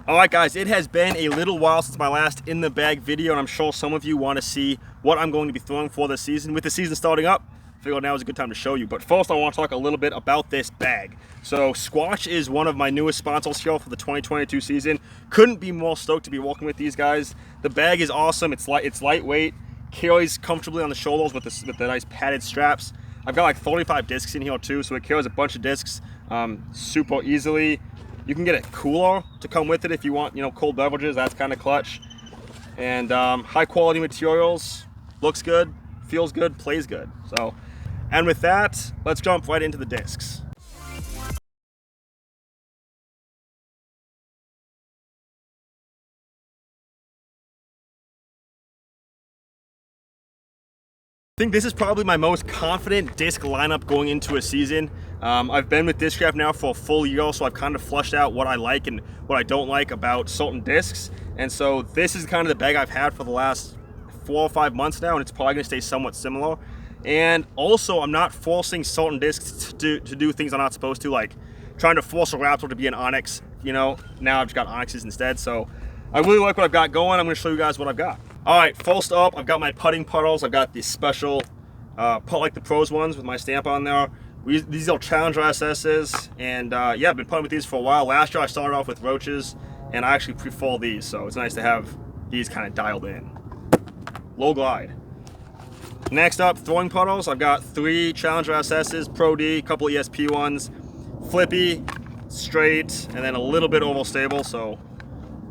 Alright guys, it has been a little while since my last in the bag video, and I'm sure some of you want to see what I'm going to be throwing for this season. With the season starting up, I figured now is a good time to show you. But first I want to talk a little bit about this bag. So Squatch is one of my newest sponsors here for the 2022 season. Couldn't be more stoked to be working with these guys. The bag is awesome. It's lightweight, carries comfortably on the shoulders with the nice padded straps. I've got like 35 discs in here too, so it carries a bunch of discs super easily. You can get a cooler to come with it if you want, cold beverages. That's kind of clutch. And high quality materials, looks good, feels good, plays good. So, and with that, let's jump right into the discs. I think this is probably my most confident disc lineup going into a season. I've been with Discraft now for a full year, so I've kind of flushed out what I like and what I don't like about certain discs. And so this is kind of the bag I've had for the last 4 or 5 months now, and it's probably gonna stay somewhat similar. And also, I'm not forcing certain discs to do things I'm not supposed to, like trying to force a Raptor to be an Onyx. Now I've just got Onyxes instead. So I really like what I've got going. I'm gonna show you guys what I've got. All right, first up, I've got my putting puddles. I've got these special putt like the pros ones with my stamp on there. These are Challenger SS's, and yeah, I've been putting with these for a while. Last year I started off with Roaches, and I actually pre-fall these, so it's nice to have these kind of dialed in. Low glide. Next up, throwing puddles. I've got 3 Challenger SS's, Pro D, a couple ESP ones, flippy, straight, and then a little bit oval stable, so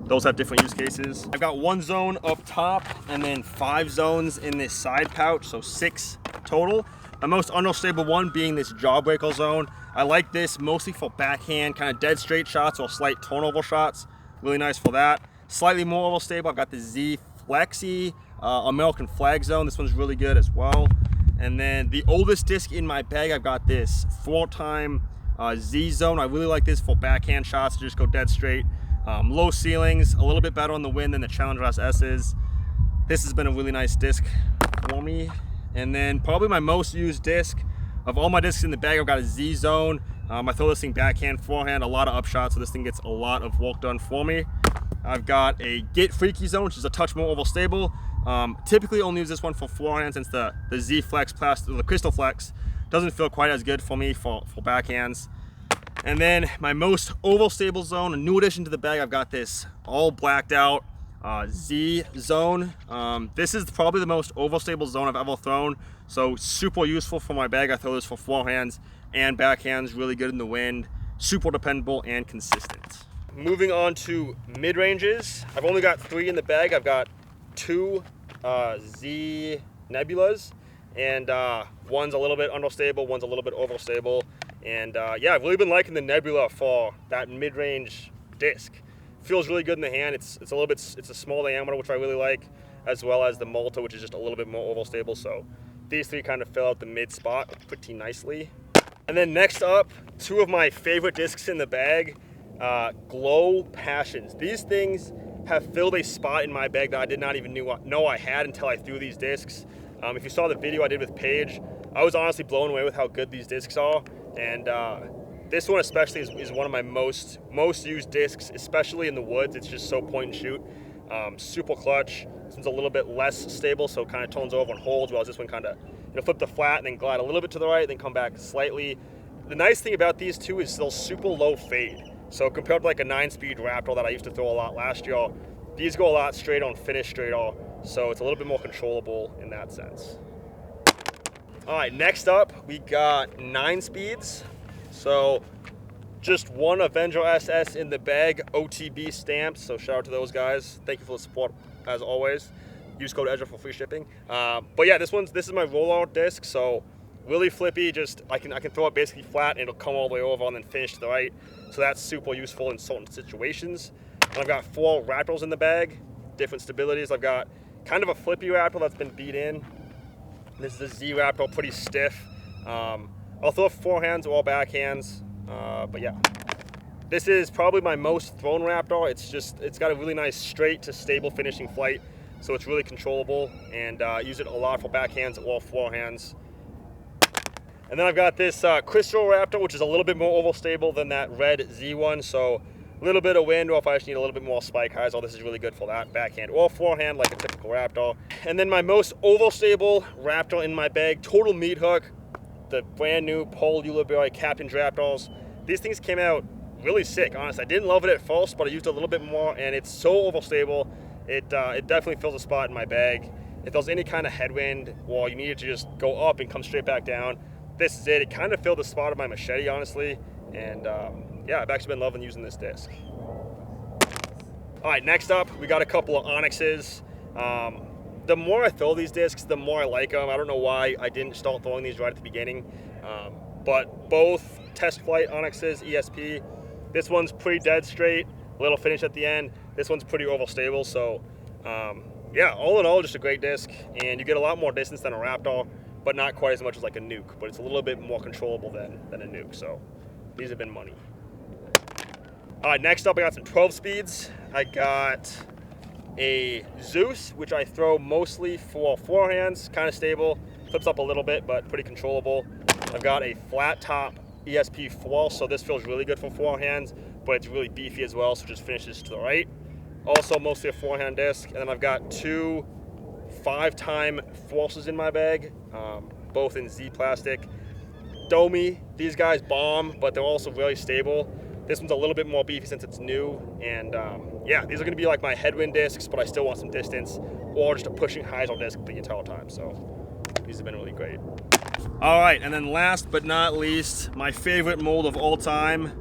those have different use cases. I've got 1 zone up top and then 5 zones in this side pouch, so 6 total. My most unstable one being this jawbreaker zone. I like this mostly for backhand, kind of dead straight shots or slight turnover shots. Really nice for that. Slightly more oval stable, I've got the Z Flexi American flag zone. This one's really good as well. And then the oldest disc in my bag, I've got this 4-time Z zone. I really like this for backhand shots to just go dead straight. Low ceilings, a little bit better on the wind than the Challenger SS's. This has been a really nice disc for me. And then probably my most used disc of all my discs in the bag, I've got a Z zone. I throw this thing backhand, forehand, a lot of upshots, so this thing gets a lot of work done for me. I've got a Get Freaky zone, which is a touch more oval stable. Typically only use this one for forehand since the Z Flex plastic, the Crystal Flex, doesn't feel quite as good for me for backhands. And then my most oval stable zone, a new addition to the bag, I've got this all blacked out Z zone. This is probably the most oval stable zone I've ever thrown, so super useful for my bag. I throw this for forehands and backhands, really good in the wind, super dependable and consistent. Moving on to mid-ranges, I've only got 3 in the bag. I've got 2 Z Nebulas, and one's a little bit understable, one's a little bit oval stable. And yeah, I've really been liking the Nebula for that mid-range disc. Feels really good in the hand. It's a small diameter, which I really like, as well as the Malta, which is just a little bit more oval stable. So these 3 kind of fill out the mid spot pretty nicely. And then next up, 2 of my favorite discs in the bag, Glow Passions. These things have filled a spot in my bag that I did not even know I had until I threw these discs. If you saw the video I did with Paige, I was honestly blown away with how good these discs are. And this one especially is one of my most used discs, especially in the woods. It's just so point and shoot. Super clutch. This one's a little bit less stable, so it kind of tones over and holds, whereas this one kind of flip the flat and then glide a little bit to the right, then come back slightly. The nice thing about these 2 is they'll super low fade. So compared to like a 9-speed Raptor that I used to throw a lot last year, these go a lot straighter and finish straighter, so it's a little bit more controllable in that sense. All right, next up, we got 9 speeds. So just 1 Avenger SS in the bag, OTB stamped, so shout out to those guys. Thank you for the support, as always. Use code Ezra for free shipping. But yeah, this is my rollout disc, so really flippy, just I can throw it basically flat and it'll come all the way over and then finish to the right. So that's super useful in certain situations. And I've got 4 Raptors in the bag, different stabilities. I've got kind of a flippy Raptor that's been beat in. This is the Z Raptor, pretty stiff. I'll throw forehands or backhands, but yeah. This is probably my most thrown Raptor. It's got a really nice straight to stable finishing flight, so it's really controllable, and use it a lot for backhands or forehands. And then I've got this Crystal Raptor, which is a little bit more oval stable than that red Z one, so a little bit of wind, or if I just need a little bit more spike highs, this is really good for that backhand or forehand like a typical Raptor. And then my most oval stable Raptor in my bag, total meat hook, the brand new Paul Ulibarri Captain Raptors. These things came out really sick, honestly. I didn't love it at first, but I used it a little bit more, and it's so oval stable. It definitely fills a spot in my bag. If there's any kind of headwind, or you needed to just go up and come straight back down, this is it. It kind of filled the spot of my machete, honestly. And yeah, I've actually been loving using this disc. All right, next up, we got a couple of Onyxes. The more I throw these discs, the more I like them. I don't know why I didn't start throwing these right at the beginning. But both test flight Onyxes, ESP. This one's pretty dead straight, little finish at the end. This one's pretty oval stable. So yeah, all in all, just a great disc. And you get a lot more distance than a Raptor, but not quite as much as like a Nuke. But it's a little bit more controllable than a Nuke. So these have been money. All right, next up, I got some 12 speeds. I got a Zeus, which I throw mostly for forehands, kind of stable, flips up a little bit, but pretty controllable. I've got a flat top ESP4, so this feels really good for forehands, but it's really beefy as well, so it just finishes to the right. Also mostly a forehand disc. And then I've got two 5-time forces in my bag, both in Z plastic. Domi, these guys bomb, but they're also really stable. This one's a little bit more beefy since it's new, and yeah, these are gonna be like my headwind discs, but I still want some distance, or just a pushing hyzer disc the entire time, so these have been really great. All right, and then last but not least, my favorite mold of all time,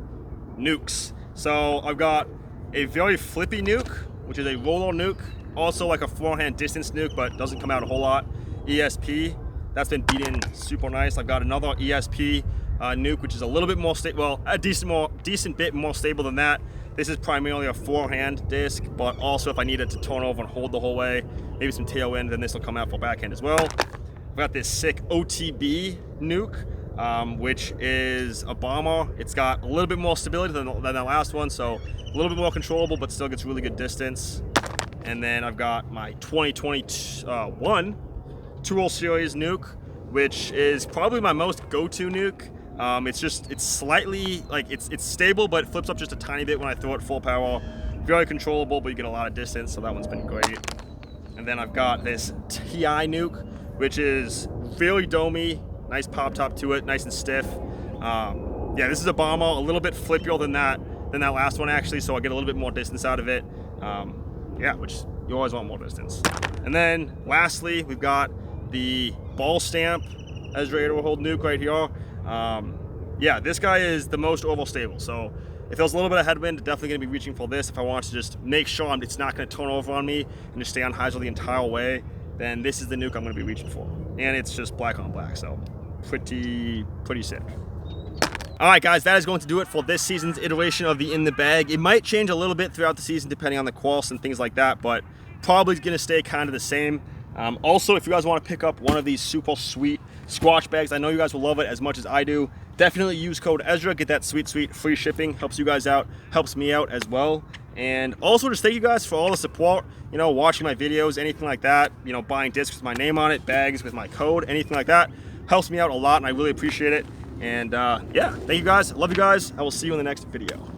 Nukes. So I've got a very flippy Nuke, which is a roller Nuke, also like a forehand distance Nuke, but doesn't come out a whole lot. ESP, that's been beaten super nice. I've got another ESP Nuke, which is a little bit more stable, well, a decent bit more stable than that. This is primarily a forehand disc, but also if I need it to turn over and hold the whole way, maybe some tailwind, then this will come out for backhand as well. I've got this sick OTB Nuke, which is a bomber. It's got a little bit more stability than the last one, so a little bit more controllable, but still gets really good distance. And then I've got my 2021 Tool Series Nuke, which is probably my most go-to Nuke. It's slightly, like, it's stable, but it flips up just a tiny bit when I throw it full power. Very controllable, but you get a lot of distance, so that one's been great. And then I've got this TI Nuke, which is really domey, nice pop top to it, nice and stiff. Yeah, this is a bomber, a little bit flippier than that last one actually, so I get a little bit more distance out of it. Yeah, which you always want more distance. And then lastly, we've got the ball stamp Ezra Aderhold Nuke right here. Yeah, this guy is the most oval stable, so if there's a little bit of headwind, definitely going to be reaching for this. If I want to just make sure it's not going to turn over on me and just stay on hyzer the entire way, then this is the Nuke I'm going to be reaching for. And it's just black on black, so pretty sick. All right, guys, that is going to do it for this season's iteration of the In the Bag. It might change a little bit throughout the season depending on the quals and things like that, but probably going to stay kind of the same. Also, if you guys want to pick up one of these super sweet Squatch bags, I know you guys will love it as much as I do. Definitely use code Ezra, get that sweet free shipping. Helps you guys out, helps me out as well. And also just thank you guys for all the support, you know, watching my videos, anything like that, you know, buying discs with my name on it, bags with my code, anything like that. Helps me out a lot, and I really appreciate it. And yeah, thank you guys, love you guys. I will see you in the next video.